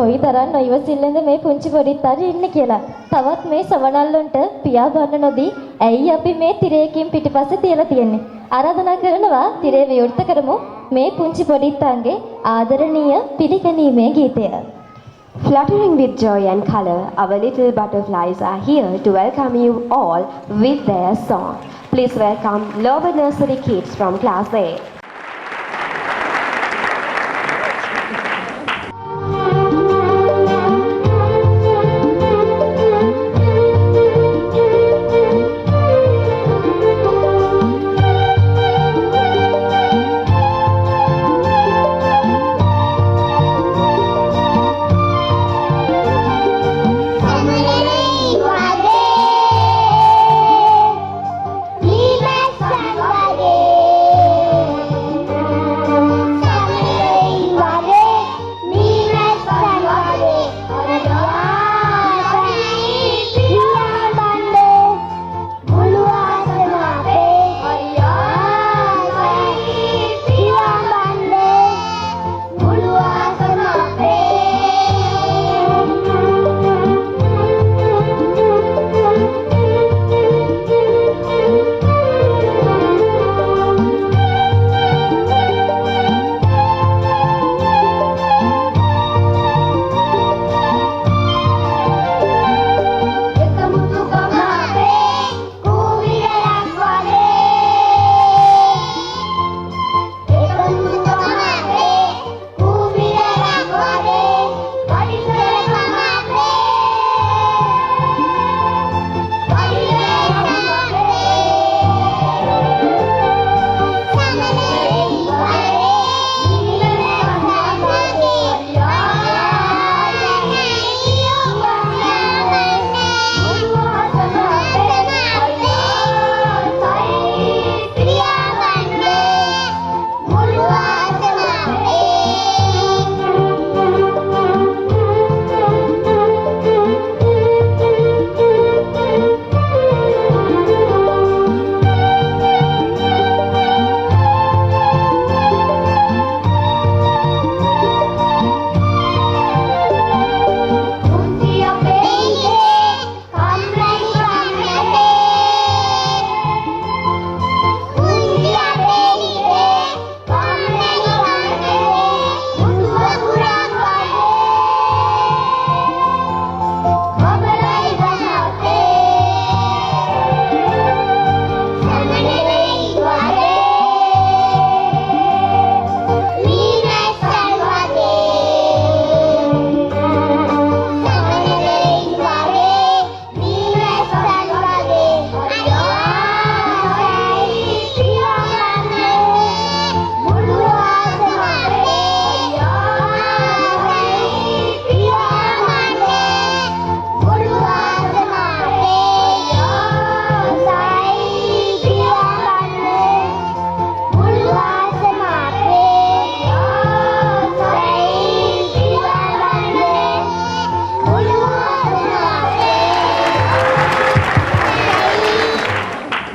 කොයිතරම් නොයවසිල්ලෙන්ද මේ පුංචි පොඩිත්තර ඉන්නේ කියලා. තවත් මේ සවනල්ලොන්ට පියා ගන්න නොදී ඇයි අපි මේ තිරයකින් පිටිපස්සේ තියලා තියෙන්නේ? ආරාධනා කරනවා තිරය විවෘත කරමු මේ පුංචි පොඩිත්තන්ගේ ආදරණීය පිළිගැනීමේ ගීතය. Fluttering with joy and color, our little butterflies are here to welcome you all with their song. Please welcome Lower Nursery kids from Class A.